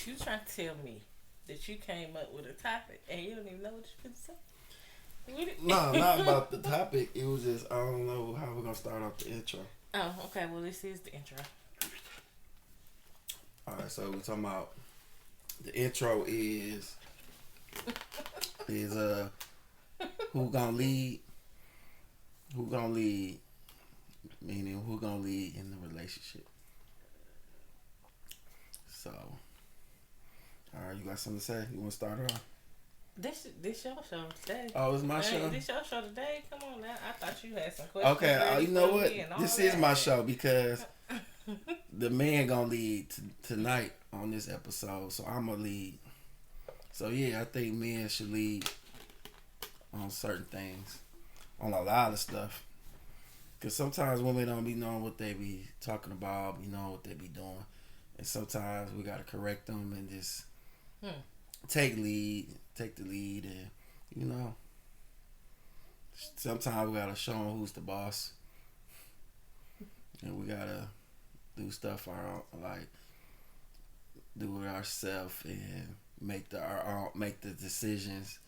but you trying to tell me that you came up with a topic and you don't even know what you're going to say? No, not about the topic. It was just I don't know how we're gonna start off the intro. Oh, okay. Well, this is the intro. All right, so we're talking about the intro is who gonna lead? Who gonna lead? Meaning who gonna lead in the relationship? So, all right, you got something to say? You want to start off? This your show today. Oh, it's my show. This your show today. Come on now. I thought you had some questions. Okay, you know what? This is my show because the man gonna lead tonight on this episode, so I'm gonna lead. So yeah, I think men should lead on certain things, on a lot of stuff. Cause sometimes women don't be knowing what they be talking about, be knowing what they be doing, and sometimes we gotta correct them and just take the lead, and sometimes we gotta show them who's the boss, and we gotta do stuff do it ourselves and make the decisions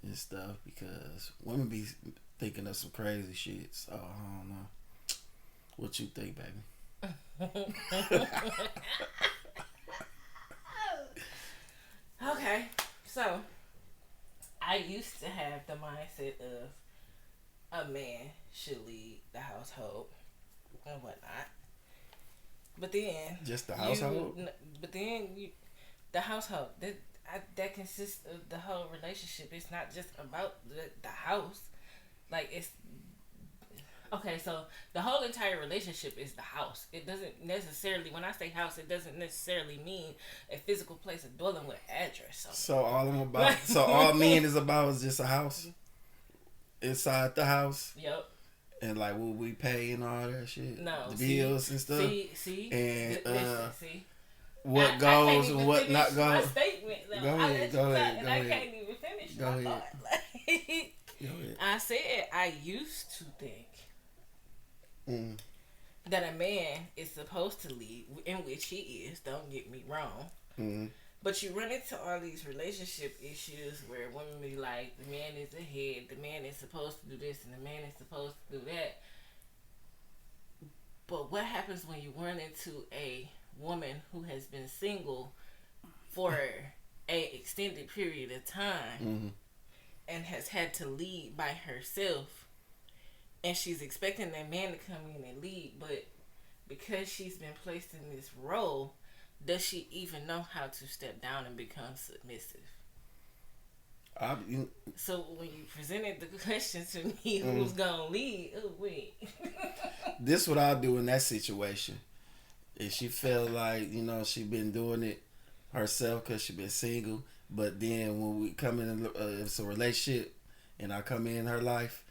and stuff because women be thinking of some crazy shit. So I don't know what you think, baby. Okay, so I used to have the mindset of a man should lead the household and whatnot. But then just the household. The household that consists of the whole relationship. It's not just about the house. Like it's okay. So the whole entire relationship is the house. It doesn't necessarily. When I say house, it doesn't necessarily mean a physical place of dwelling with address. So all men is about is just a house inside the house. Yep. And like what we pay and all that shit. No, the bills and stuff. See, and see. What goes and what not goes. My statement. Go ahead. I can't even finish my thought. Go ahead. I said I used to think that a man is supposed to lead, in which he is. Don't get me wrong. But you run into all these relationship issues where women be like, the man is the head, the man is supposed to do this, and the man is supposed to do that. But what happens when you run into a woman who has been single for a extended period of time and has had to lead by herself, and she's expecting that man to come in and lead, but because she's been placed in this role, does she even know how to step down and become submissive? So when you presented the question to me, who's gonna lead? Oh wait. This what I do in that situation. If she felt like she been doing it herself because she been single, but then when we come in, it's a relationship, and I come in her life,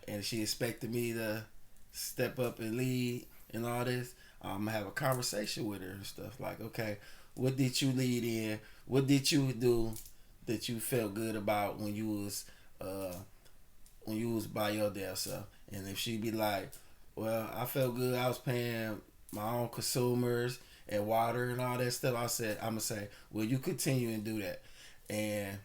and she expected me to step up and lead and all this, I'm gonna have a conversation with her and stuff like, okay, what did you lead in? What did you do that you felt good about when you was by your damn self? And if she be like, well, I felt good, I was paying my own consumers and water and all that stuff, I'm gonna say, well, you continue and do that, and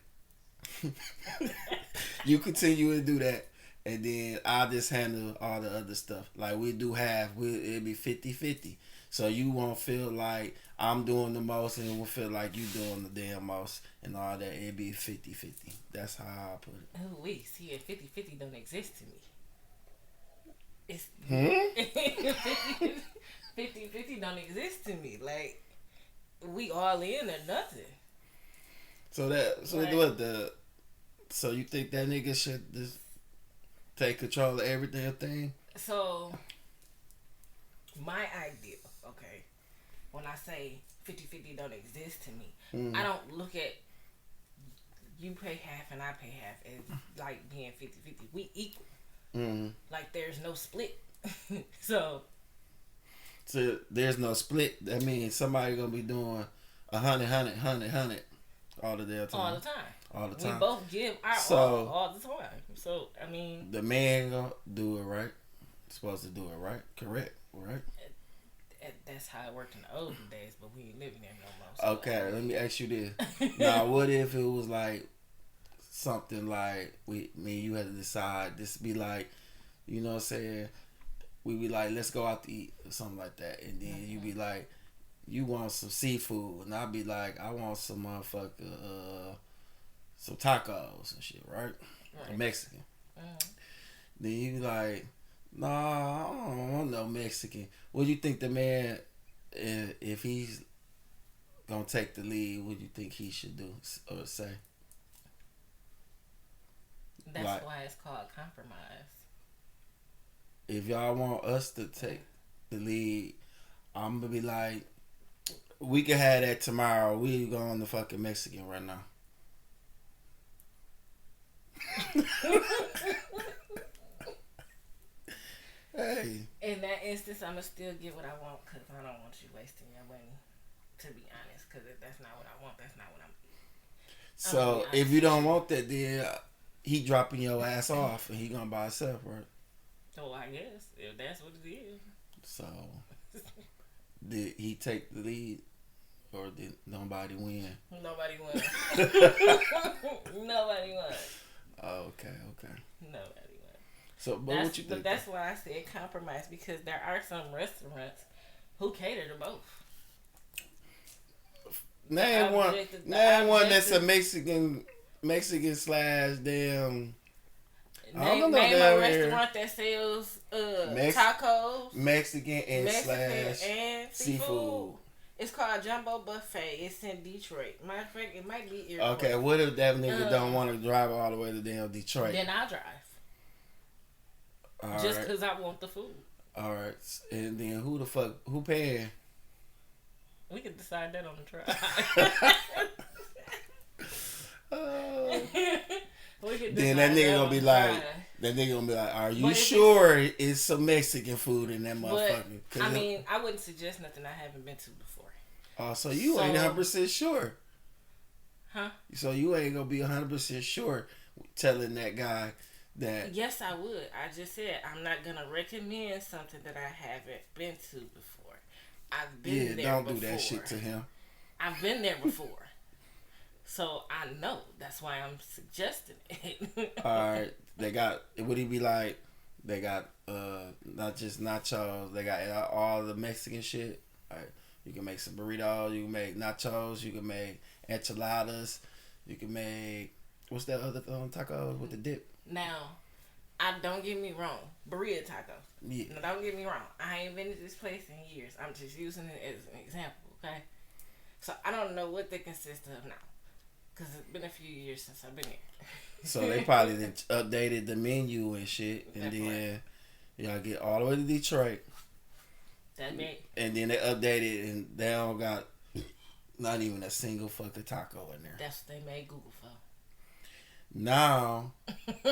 you continue and do that. And then I'll just handle all the other stuff. Like we do it'll be 50-50. So you won't feel like I'm doing the most and it won't feel like you doing the damn most and all that. It'll be 50-50. That's how I put it. Oh, wait. See, 50-50 don't exist to me. It's 50-50 don't exist to me. Like, we all in or nothing. So you think that nigga should just take control of everything? So, my idea, okay, when I say 50-50 don't exist to me, I don't look at you pay half and I pay half as like being 50-50. We equal. Like there's no split. So there's no split. That means somebody gonna be doing 100 all the damn time. All the time. We both give our all the time. So I mean, the man gonna do it right. Supposed to do it right. Correct. Right. That's how it worked in the olden days, but we ain't living there no more. So Okay, let me ask you this. Now, what if it was like something like me and you had to decide? This be like, you know what I'm saying? We be like, let's go out to eat or something like that, and then you be like, you want some seafood, and I'll be like, I want some motherfucker, some tacos and shit, right? Mexican. Then you be like, nah, I don't want no Mexican. What do you think the man, if he's gonna take the lead, what do you think he should do or say? That's like, why it's called compromise. If y'all want us to take the lead, I'm gonna be like, we can have that tomorrow. We going to fucking Mexican right now. Hey. In that instance, I'ma still get what I want because I don't want you wasting your money. To be honest, because if that's not what I want, that's not what I'm. So if you don't want that, then he dropping your ass off and he gonna buy himself, right? Oh, I guess if that's what it is. So did he take the lead, or did nobody win? Nobody won. Nobody won. Okay. Nobody won. So, but what you think? But that's why I said compromise, because there are some restaurants who cater to both. Name one that's a Mexican slash damn. Name a restaurant that sells tacos, Mexican and seafood. It's called Jumbo Buffet. It's in Detroit. Matter of fact, it might be Airport. Okay, what if that nigga don't want to drive all the way to damn Detroit? Then I'll drive. Just because I want the food. All right, and then who paying? We can decide that on the drive. Then that nigga gonna be like, are you sure it's some Mexican food in that motherfucker? I mean, I wouldn't suggest nothing I haven't been to before. Oh, so you ain't 100% sure? Huh? So you ain't gonna be 100% sure telling that guy that? Yes, I would. I just said I'm not gonna recommend something that I haven't been to before. I've been there before. Don't do that shit to him. I've been there before. So I know. That's why I'm suggesting it. Alright. They got, would he be like, they got not just nachos, they got all the Mexican shit. Alright. You can make some burritos, you can make nachos, you can make enchiladas, you can make, what's that other taco with the dip? Now, don't get me wrong, burrito tacos. Yeah. Now, don't get me wrong. I ain't been to this place in years. I'm just using it as an example, okay? So I don't know what they consist of now, because it's been a few years since I've been here. So they probably updated the menu and shit, and then y'all get all the way to Detroit. That big. And then they updated, and they don't got not even a single fucking taco in there. That's what they made Google for. Now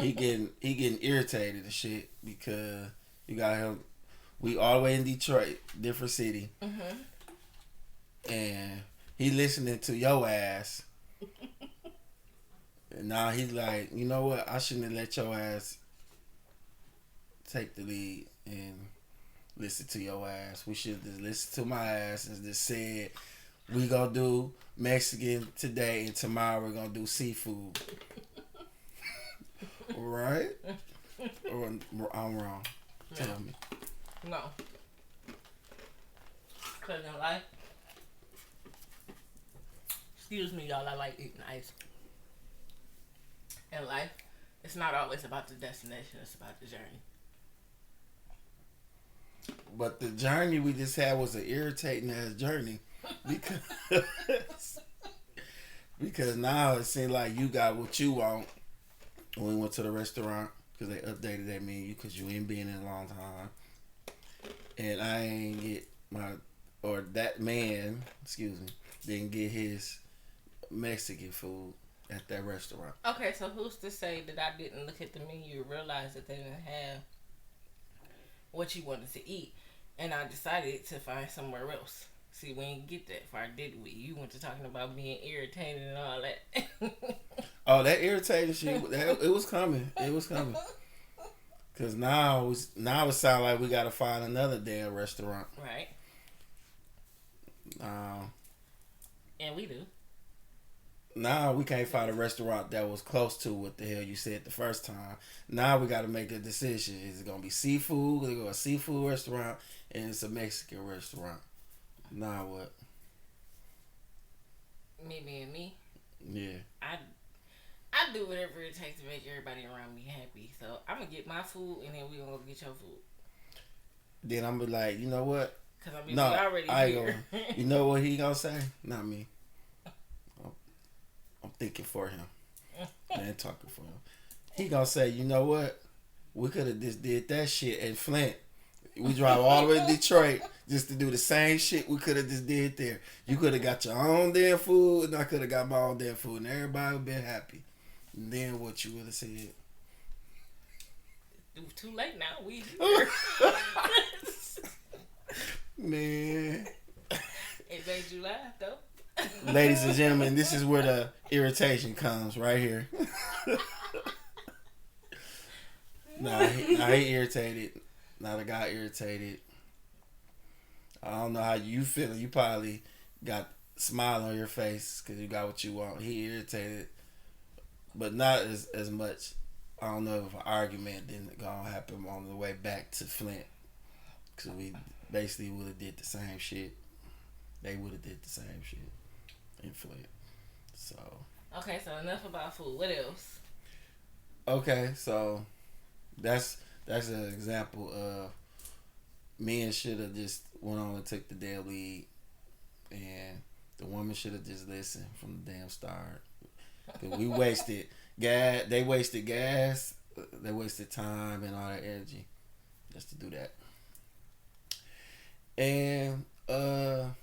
he getting irritated and shit because you got him. We all the way in Detroit, different city, and he listening to your ass. And now he's like, you know what? I shouldn't have let your ass take the lead and listen to your ass. We should just listen to my ass and just said we gonna do Mexican today and tomorrow we're gonna do seafood. Right? Or I'm wrong. Tell me. No. Because in life, excuse me, y'all, I like eating ice. In life, it's not always about the destination, it's about the journey. But the journey we just had was an irritating ass journey. Because now it seems like you got what you want when we went to the restaurant, because they updated that menu because you ain't been in a long time. And I ain't get that man, didn't get his Mexican food at that restaurant. Okay, so who's to say that I didn't look at the menu and realize that they didn't have what you wanted to eat, and I decided to find somewhere else. See, we didn't get that far, did we? You went to talking about being irritated and all that. Oh, that irritating shit, it was coming. It was coming. Because now it sounds like we got to find another damn restaurant. Right. And we do. Now we can't find a restaurant that was close to what the hell you said the first time. Now we got to make a decision. Is it gonna be seafood? Is it a seafood restaurant and it's a Mexican restaurant? Now what? Me being me. Yeah. I do whatever it takes to make everybody around me happy. So I'm gonna get my food and then we gonna go get your food. Then I'm be like, you know what? Cause I mean, no, we already here. You know what he gonna say? Not me. I'm thinking for him. I ain't talking for him. He gonna say, you know what? We could have just did that shit in Flint. We drive all the way to Detroit just to do the same shit we could have just did there. You could have got your own damn food, and I could have got my own damn food, and everybody would been happy. And then what you would have said? It was too late now. We here. Man. It made you laugh though. Ladies and gentlemen, this is where the irritation comes right here. He irritated. Now the guy irritated. I don't know how you feeling. You probably got a smile on your face because you got what you want. He irritated, but not as much. I don't know if an argument didn't gonna happen on the way back to Flint because we basically would have did the same shit. They would have did the same shit in Flint. So okay, so enough about food. What else? Okay, so that's an example of men should have just went on and took the damn lead, and the woman should have just listened from the damn start. Cause we wasted gas. They wasted gas. They wasted time and all that energy just to do that. And there's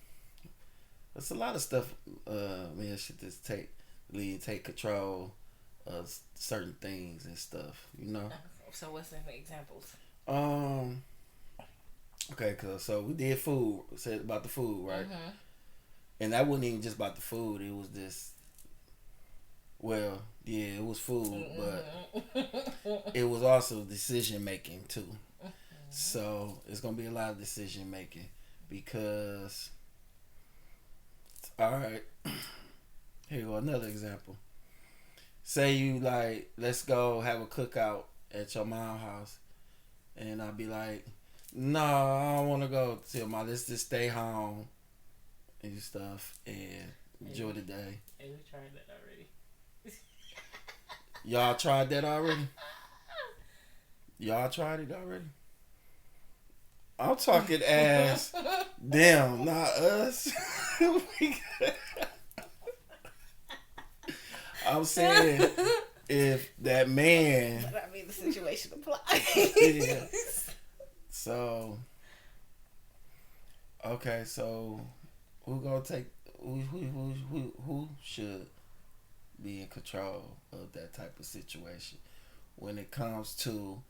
a lot of stuff. Men should just take control of certain things and stuff. You know. So what's some examples? Okay, cause so we did food. Said about the food, right? Mm-hmm. And that wasn't even just about the food. It was this. Well, yeah, it was food, but it was also decision making too. Mm-hmm. So it's gonna be a lot of decision making because. All right, here you go. Another example. Say you like, let's go have a cookout at your mom's house, and I'll be like, no, I don't want to go till let's just stay home and stuff and enjoy the day. And we tried that already. Y'all tried that already? Y'all tried it already? I'm talking as them, not us. I'm saying if that man. But I mean, the situation applies. Yeah. So, okay, so who gonna take who should be in control of that type of situation when it comes to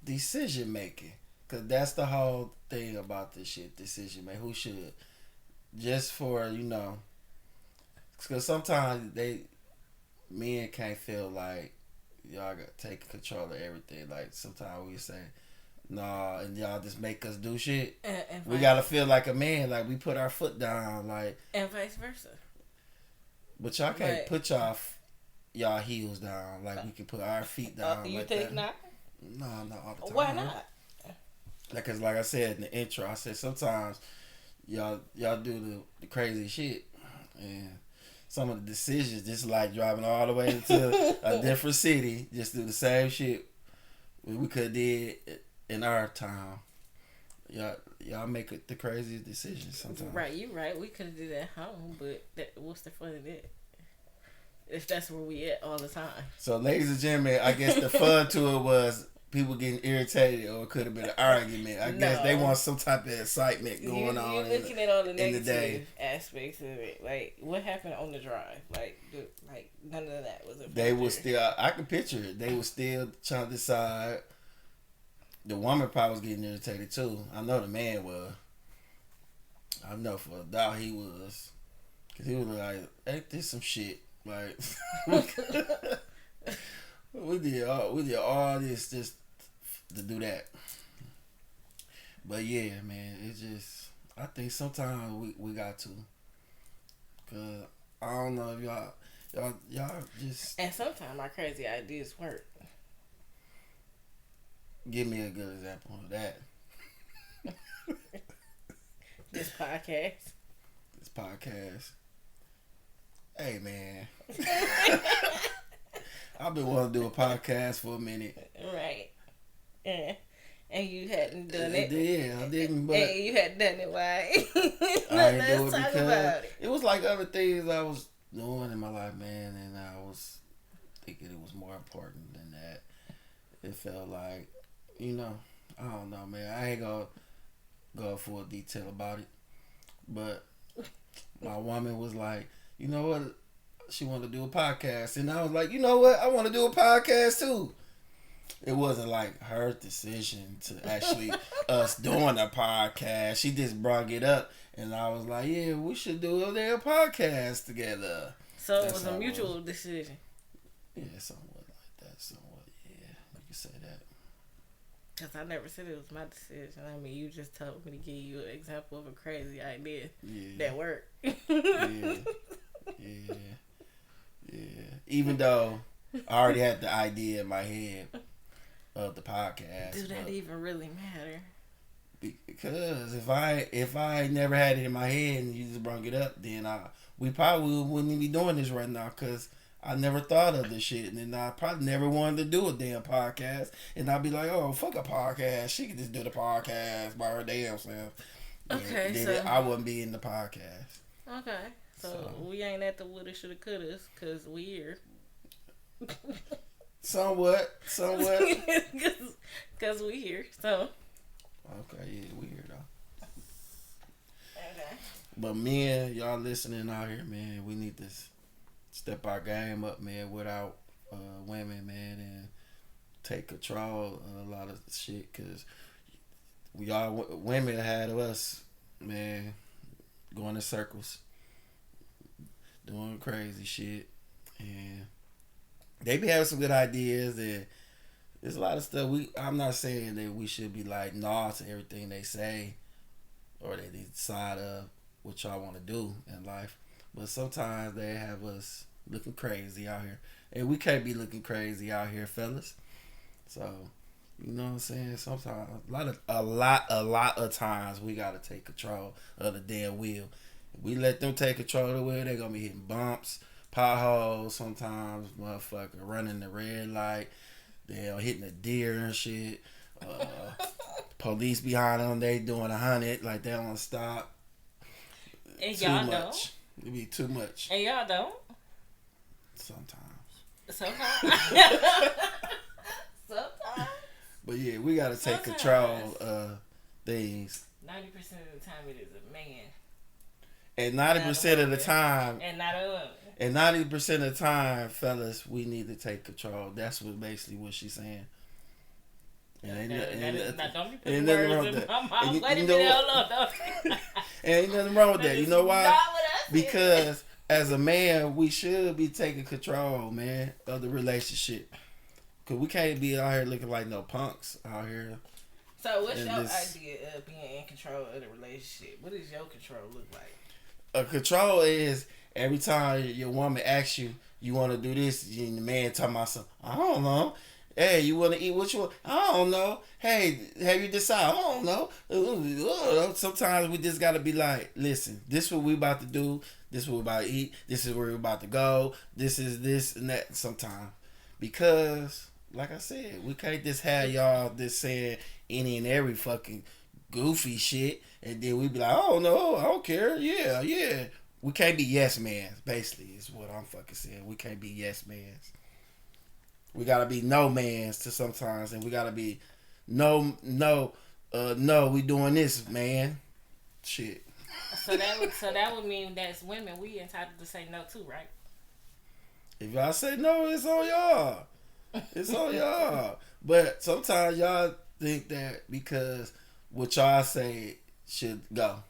decision making? Cause that's the whole thing about this shit, decision making. Who should? Just for, cause sometimes men can't feel like y'all got take control of everything. Like sometimes we say, nah, and y'all just make us do shit. And we gotta feel like a man, like we put our foot down, like, and vice versa. But y'all can't put y'all heels down, like we can put our feet down. You like think that. not? No, not all the time. Why not? Cause like I said in the intro, I said sometimes y'all do the crazy shit, and some of the decisions just like driving all the way into a different city, just do the same shit we could have did in our town. Y'all make the craziest decisions sometimes. Right, you right. We could have did that at home, but what's the fun in it? If that's where we at all the time. So, ladies and gentlemen, I guess the fun to it was people getting irritated, or it could have been an argument. I guess they want some type of excitement going on. You're looking at all the negative aspects of it. Like, what happened on the drive? Like none of that was. They were still. I can picture it. They were still trying to decide. The woman probably was getting irritated too. I know the man was. I know for a doubt he was, cause he was like, "Ain't this some shit?" Like, we did all this just to do that. But yeah, man, it's just I think sometimes we got to. Cause I don't know if y'all just. And sometimes my crazy ideas work. Give me a good example of that. This podcast. This podcast. Hey man. I've been wanting to do a podcast for a minute. Right. Yeah. And you hadn't done it. Yeah, I didn't. But and you hadn't done it. Why? I ain't do it talk because about it was like other things I was doing in my life, man, and I was thinking it was more important than that. It felt like, I don't know, man. I ain't gonna go full detail about it, but my woman was like, you know what? She wanted to do a podcast, and I was like, you know what? I want to do a podcast too. It wasn't like her decision to actually us doing a podcast. She just brought it up, and I was like, yeah, we should do a damn podcast together. So it was a mutual decision. Yeah, somewhat like that. Somewhat, yeah. You can say that. Because I never said it was my decision. I mean, you just told me to give you an example of a crazy idea that worked. Yeah. Even though I already had the idea in my head of the podcast. Do that even really matter? Because if I never had it in my head and you just brought it up, then we probably wouldn't be doing this right now. Because I never thought of this shit, and then I probably never wanted to do a damn podcast. And I'd be like, oh, fuck a podcast. She could just do the podcast by her damn self. Okay, so I wouldn't be in the podcast. Okay, so we ain't at the woulda, shoulda, couldas, because we here. Somewhat. Because we here, so. Okay, yeah, we here though. Okay. But men, y'all listening out here, man, we need to step our game up, man, without women, man, and take control of a lot of shit, because women had us, man, going in circles, doing crazy shit, and they be having some good ideas, and there's a lot of stuff. I'm not saying that we should be like nah to everything they say, or they decide what y'all want to do in life, but sometimes they have us looking crazy out here, and we can't be looking crazy out here, fellas. So, you know what I'm saying? Sometimes, a lot of times, we gotta take control of the damn wheel. If we let them take control of the wheel, they're gonna be hitting bumps, potholes. Sometimes, motherfucker running the red light, they're hitting a deer and shit. Police behind them, they doing 100, like they don't stop. And too y'all much. don't. It be too much. And y'all don't. Sometimes. But yeah, we gotta take control of things. 90% of the time, it is a man. And 90% of the time, and not a woman. And 90% of the time, fellas, we need to take control. That's basically what she's saying. And don't be putting words in my mouth. Wait a minute, hold on. Ain't nothing wrong with that. You know why? Because as a man, we should be taking control, man, of the relationship. Because we can't be out here looking like no punks out here. So what's your idea of being in control of the relationship? What does your control look like? A control is every time your woman asks you, you want to do this, and the man talking about something, I don't know. Hey, you want to eat what you want? I don't know. Hey, have you decided? I don't know. Sometimes we just got to be like, listen, this is what we about to do. This is what we about to eat. This is where we about to go. This is this and that sometimes. Because, like I said, we can't just have y'all just saying any and every fucking goofy shit. And then we be like, oh, no, I don't care. Yeah. We can't be yes mans, basically, is what I'm fucking saying. We can't be yes mans. We gotta be no mans to sometimes, and we gotta be no, we doing this, man. Shit. So that would mean that's women, we entitled to say no too, right? If y'all say no, it's on y'all. It's on y'all. But sometimes y'all think that because what y'all say should go.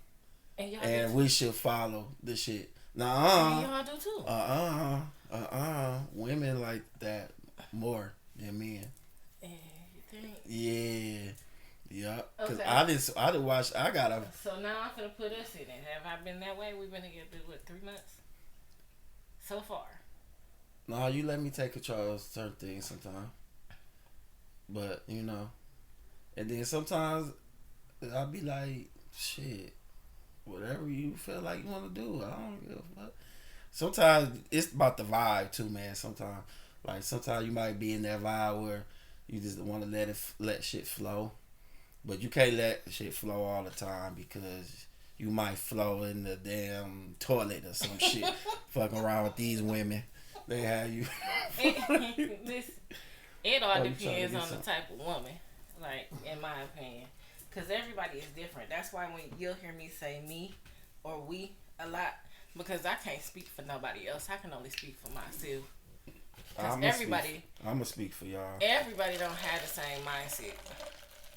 And we should follow the shit. Nah. Y'all do too. Women like that more than men. You think? Yeah. Yeah, because Okay. I didn't watch. I gotta. So now I'm gonna put us in it. Have I been that way? We've been together what 3 months so far. No, you let me take control of certain things sometimes, but you know, and then sometimes I'll be like, shit, whatever you feel like you want to do. I don't give a fuck. Sometimes it's about the vibe too, man. Sometimes you might be in that vibe where you just want to let shit flow, but you can't let shit flow all the time because you might flow in the damn toilet or some shit. Fucking around with these women, they have you. It all depends on the type of woman, like in my opinion, because everybody is different. That's why when you'll hear me say me or we a lot, because I can't speak for nobody else. I can only speak for myself. Because I'm gonna speak for y'all. Everybody don't have the same mindset.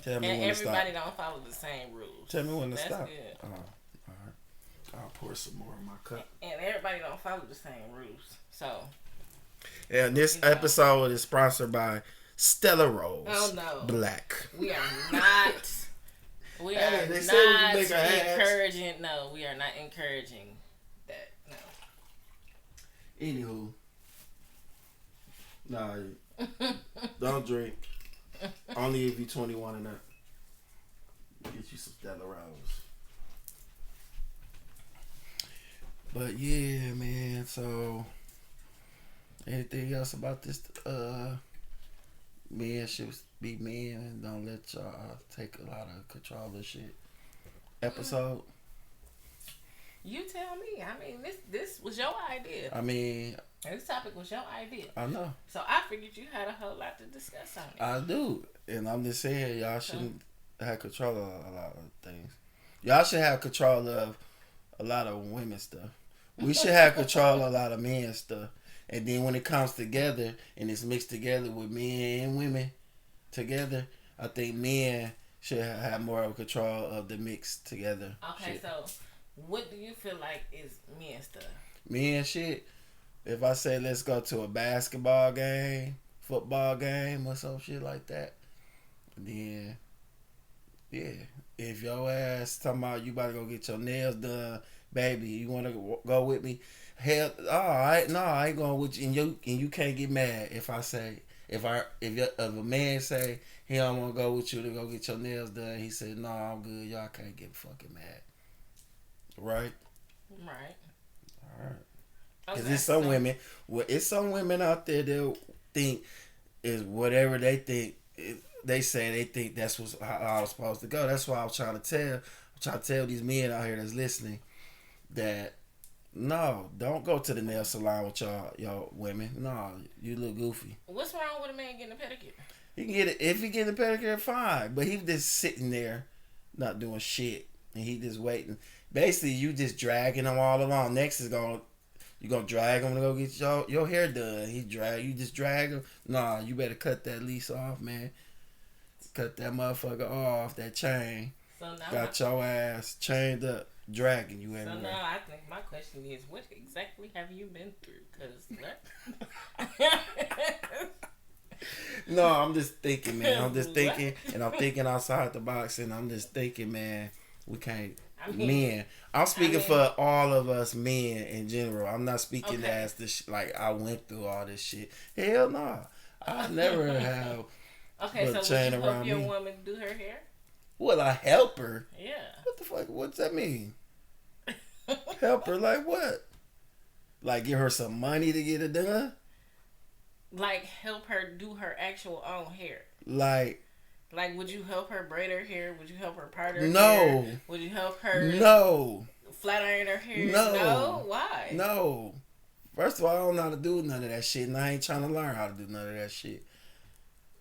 Tell me and when everybody to stop. don't follow the same rules. Tell me when to That's stop. Good. All right. I'll pour some more in my cup. And everybody don't follow the same rules. So. And this episode is sponsored by Stella Rose. Oh no. Black. We are not. We are not encouraging. No, we are not encouraging that. No. Anywho. Nah, don't drink. Only if you're 21 and up. Get you some Stella Rose. But yeah, man. So, anything else about this? Men should be men and don't let y'all take a lot of control of shit. Episode. You tell me. I mean, this was your idea. I mean, this topic was your idea. I know. So I figured you had a whole lot to discuss on it. I do, and I'm just saying y'all shouldn't have control of a lot of things. Y'all should have control of a lot of women stuff. We should have control of a lot of men stuff. And then when it comes together and it's mixed together with men and women together, I think men should have more of control of the mix together. Okay, shit. So what do you feel like is men stuff? Men shit. If I say let's go to a basketball game, football game, or some shit like that, then yeah. If your ass talking about you about to go get your nails done, baby, you want to go with me? Hell, I ain't going with you, and you can't get mad if I say if a man say he don't want to go with you to go get your nails done, he said no, I'm good. Y'all can't get fucking mad, right? Right. All right. Because it's some women out there that think is whatever they think. They say they think that's how I was supposed to go. That's why I'm trying to tell these men out here that's listening that no, don't go to the nail salon with y'all women. No, you look goofy. What's wrong with a man getting a pedicure? He can get it if he get a pedicure, fine. But he just sitting there, not doing shit, and he just waiting. Basically, you just dragging him all along. Next is you gonna drag him to go get your hair done. You just drag him. Nah, you better cut that lease off, man. Cut that motherfucker off, that chain. So now got your ass chained up, dragging you everywhere. So now I think my question is, what exactly have you been through? Because what? No, I'm just thinking, man. I'm just thinking, and I'm thinking outside the box, and I'm just thinking, man, we can't. Men. I'm speaking for all of us men in general. I'm not speaking as this like I went through all this shit. Hell no. I never have. Okay, so would you help your woman do her hair? Will I help her? Yeah. What the fuck? What's that mean? Help her like what? Like give her some money to get it done? Like help her do her actual own hair. Like, would you help her braid her hair? Would you help her part her hair? No. Would you help her? No. Flat iron her hair? No. No? Why? No. First of all, I don't know how to do none of that shit, and I ain't trying to learn how to do none of that shit.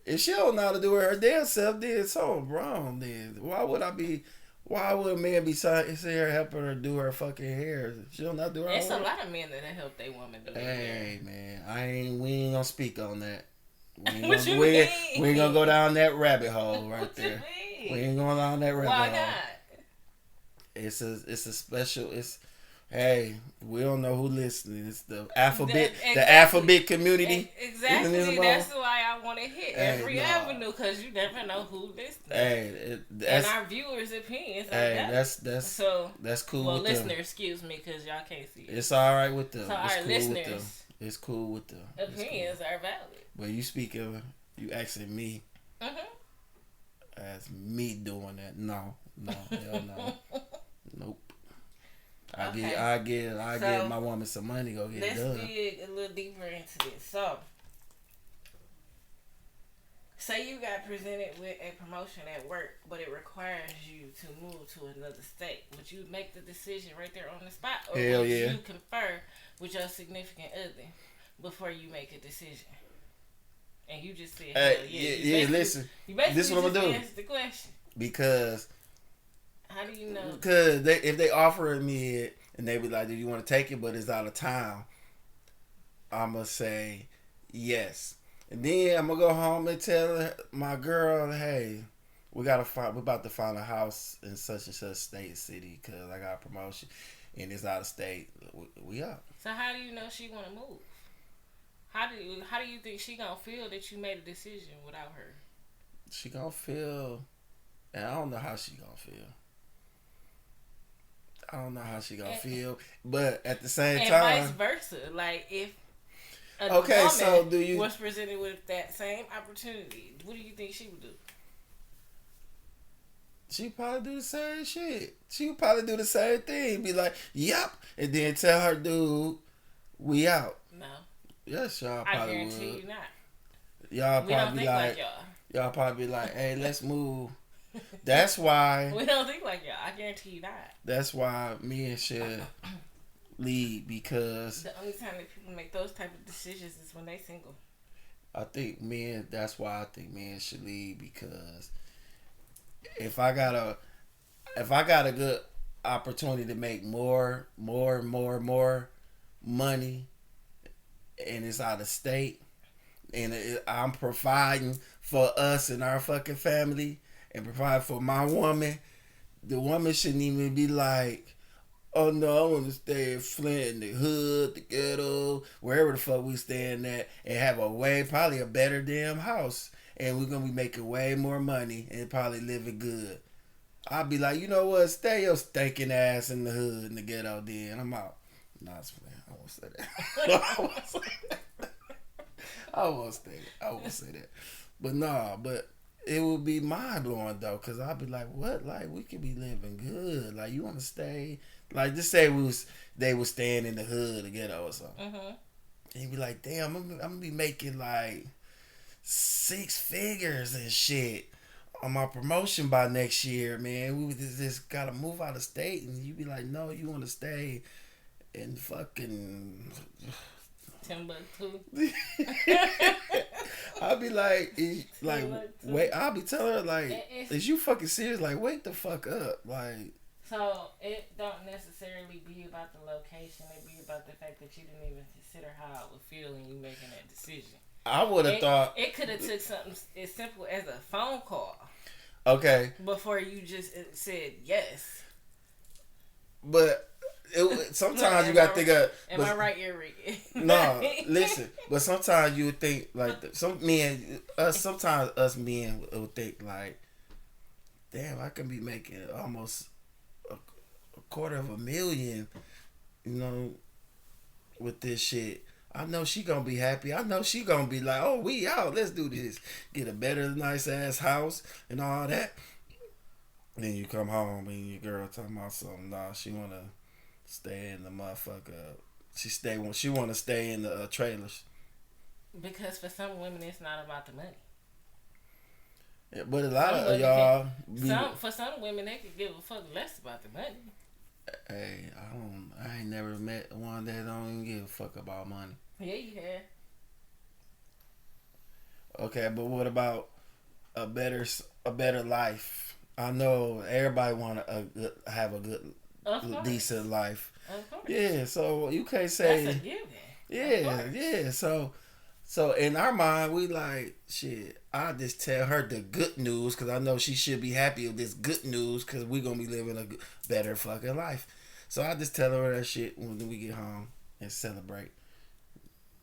If she don't know how to do it her damn self, then so wrong. Then why would a man be sitting here helping her do her fucking hair? She don't know how to do her. It's a lot of men that help their woman do their hair. Hey man, we ain't gonna speak on that. What you mean? We ain't gonna go down that rabbit hole right there. We ain't going down that rabbit hole. Why not? It's a special. Hey, we don't know who listening. It's the alphabet, Exactly. the alphabet community. Exactly. That's why I want to hit every no. avenue, because you never know who listening. Hey, and our viewers' opinions. Hey, that's cool. Well, with listeners, them. excuse me, because y'all can't see it. It's all right with them. So it's our cool listeners, with them. It's cool with them. Opinions are valid. But you speaking, you asking me. As me doing that? No, hell no, nope. I get my woman some money. Go get it done. Let's dig a little deeper into this. So, say you got presented with a promotion at work, but it requires you to move to another state. Would you make the decision right there on the spot, or hell would yeah. you confer with your significant other before you make a decision? And you just said, hell yeah. Listen. This is what I'm gonna do. Answer the question. Because. How do you know? Because if they offer me it and they be like, "Do you want to take it?" But it's out of town, I'm gonna say yes. And then I'm gonna go home and tell my girl, "Hey, we're about to find a house in such and such state, city, because I got a promotion and it's out of state. We up." So how do you know she want to move? How do you think she gonna feel that you made a decision without her? She gonna feel, and I don't know how she gonna feel. I don't know how she gonna feel, but at the same time, and vice versa. Like if a woman was presented with that same opportunity, what do you think she would do? She probably do the same shit. She would probably do the same thing. Be like, "Yep," and then tell her dude, "We out." No. Yes, y'all probably would. I guarantee you not. Y'all probably like y'all probably be like, "Hey, let's move." That's why we don't think like y'all. I guarantee you that. That's why men should lead, because the only time that people make those type of decisions is when they single. That's why I think men should lead, because if I got a good opportunity to make more money, and it's out of state, and I'm providing for us and our fucking family, and provide for my woman, the woman shouldn't even be like, "Oh no, I want to stay in Flint, in the hood, the ghetto, wherever the fuck we staying at, and have probably a better damn house, and we're gonna be making way more money and probably living good." I'll be like, "You know what? Stay your stinking ass in the hood, in the ghetto, then I'm out." Nah, it's playing. I won't say that. I won't say that. But nah, it would be mind blowing though, cause I'd be like, "What? Like, we could be living good. Like, you want to stay? Like, just say they was staying in the hood or ghetto or something." And you'd be like, "Damn, I'm gonna be making like 6 figures and shit on my promotion by next year, man. We just gotta move out of state." And you'd be like, "No, you want to stay in fucking Timbuktu." I'll be like, wait. I'll be telling her like, "Is you fucking serious? Like, wake the fuck up!" Like, so it don't necessarily be about the location. It be about the fact that you didn't even consider how it would feel when you making that decision. I would have thought it could have took something as simple as a phone call. Okay. Before you just said yes. But sometimes you gotta think of. Am I right, Enrique? No, listen. But sometimes you would think like sometimes us men would think like, "Damn, I can be making almost a $250,000, you know, with this shit. I know she gonna be happy. I know she gonna be like, oh, we out. Let's do this. Get a better, nice ass house and all that." Then you come home and your girl talking about something. Nah, she wanna stay in the motherfucker. She wanna stay in the trailers. Because for some women, it's not about the money. Yeah, but a lot of y'all. For some women, they could give a fuck less about the money. Hey, I ain't never met one that don't even give a fuck about money. Yeah, you have. Okay, but what about a better life? I know everybody want to have a good, decent life. Of course. Yeah, so you can't say. That's a given. Yeah. So in our mind, we like, shit, I just tell her the good news, because I know she should be happy with this good news, because we going to be living a better fucking life. So I just tell her that shit when we get home and celebrate.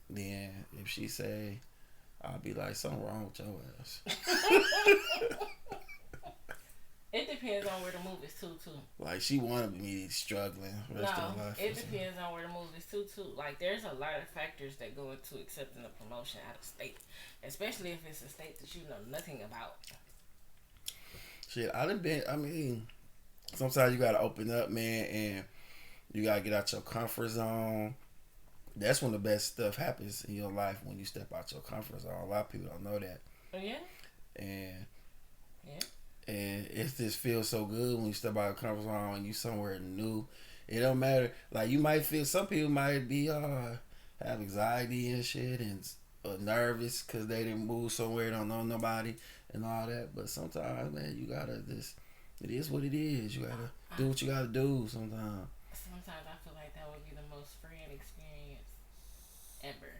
Then if she say, I'll be like, something wrong with your ass. It depends on where the move is too. Like she wanted me struggling rest of her life. It depends on where the move is too. Like there's a lot of factors that go into accepting a promotion out of state, especially if it's a state that you know nothing about. Shit, I done been. I mean, sometimes you gotta open up, man, and you gotta get out your comfort zone. That's when the best stuff happens in your life, when you step out your comfort zone. A lot of people don't know that. Oh yeah. And it just feels so good when you step out your comfort zone and you somewhere new. It don't matter. Like you might feel, some people might be have anxiety and shit and nervous because they didn't move somewhere, don't know nobody and all that. But sometimes, man, you gotta just. It is what it is. You gotta do what you gotta do. Sometimes I feel like that would be the most freeing experience ever.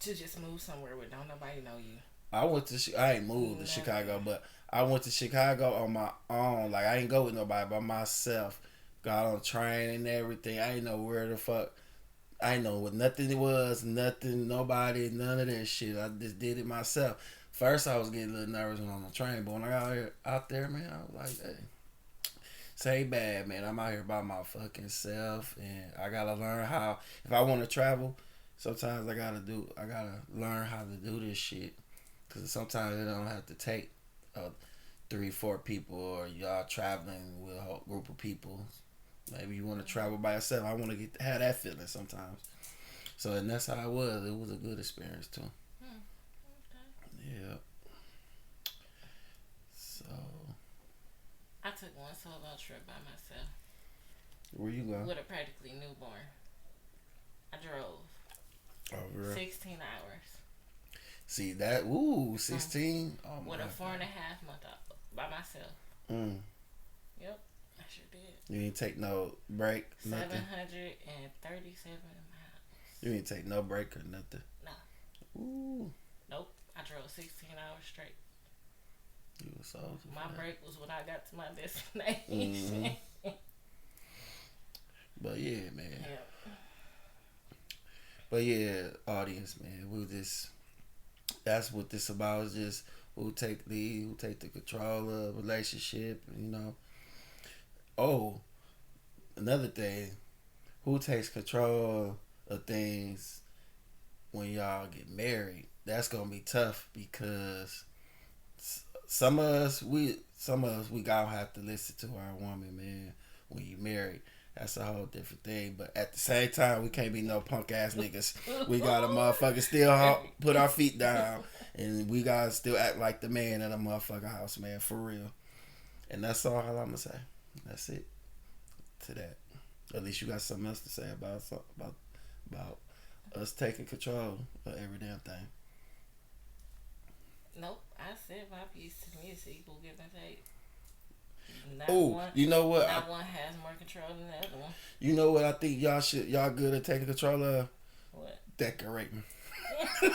To just move somewhere where don't nobody know you. I ain't moved to Chicago, but I went to Chicago on my own. Like, I ain't go with nobody, by myself. Got on a train and everything. I ain't know where the fuck. I ain't know what nothing it was. Nothing, nobody, none of that shit. I just did it myself. First, I was getting a little nervous when on the train, but when I got out there, man, I was like, hey, this ain't bad, man. I'm out here by my fucking self, and I gotta learn how. If I want to travel, sometimes I gotta learn how to do this shit. Because sometimes it don't have to take 3-4 people, or y'all traveling with a whole group of people. Maybe you want to travel by yourself. I want to have that feeling sometimes. So, and that's how it was. It was a good experience too. Okay. Yeah. So. I took one solo trip by myself. Where you go? With a practically newborn. I drove. Oh, really? 16 hours. See that? 16. Oh, with a 4.5 month by myself. Yep, I sure did. You didn't take no break. 737 miles. You didn't take no break or nothing. No. Ooh. Nope. I drove 16 hours straight. You were so. My break was when I got to my destination. But yeah, man. Yep. But yeah, audience, man, that's what this about, is just who take the control of relationship, you know. Oh, another thing, who takes control of things when y'all get married? That's gonna be tough, because some of us we gonna have to listen to our woman, man, when you married. That's a whole different thing. But at the same time, we can't be no punk ass niggas. We gotta motherfucker still put our feet down, and we gotta still act like the man in a motherfucking house, man, for real. And that's all I'm gonna say. That's it to that. At least you got something else to say about us taking control of every damn thing. Nope, I said my piece. To me, it's equal give and take. You know what? Not one has more control than the other one. You know what I think y'all good at taking control of? What? Decorating. I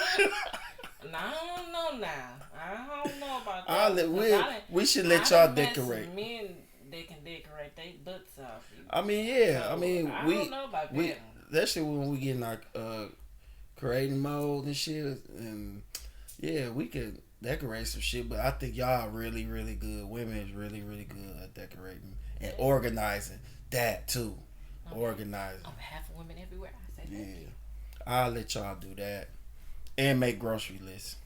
don't know now. I don't know about that. We should let y'all decorate. Men, they can decorate their butts off. I mean, yeah. So, I mean, I don't know about that. Especially when we get in our creating mode and shit, and yeah, we could decorate some shit. But I think y'all really, really good. Women is really, really good at decorating and organizing. That too, organizing. On behalf of women everywhere, I say yeah. I'll let y'all do that and make grocery lists.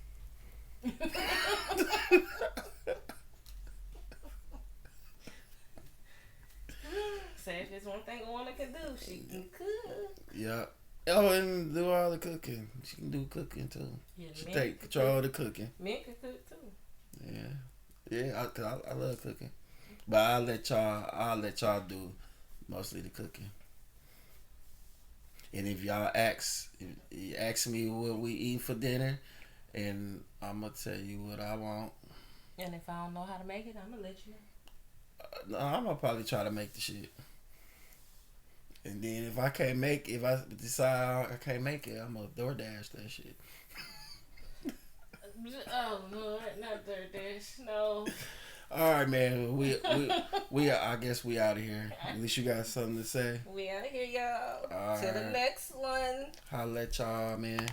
Say if there's one thing a woman can do, she can cook. Yeah. Oh, and do all the cooking. She can do cooking too. Yeah, she take control of the cooking. Men can cook too. Yeah, I love cooking, but I'll let y'all do mostly the cooking. And if y'all ask me what we eat for dinner, and I'm gonna tell you what I want. And if I don't know how to make it, I'm gonna let you know. No, I'm gonna probably try to make the shit. And then if I decide I can't make it, I'm gonna DoorDash that shit. Oh Lord, not DoorDash, no. All right, man. We I guess we out of here. At least you got something to say. We out of here, y'all. All Till the right. next one. Holla at y'all, man.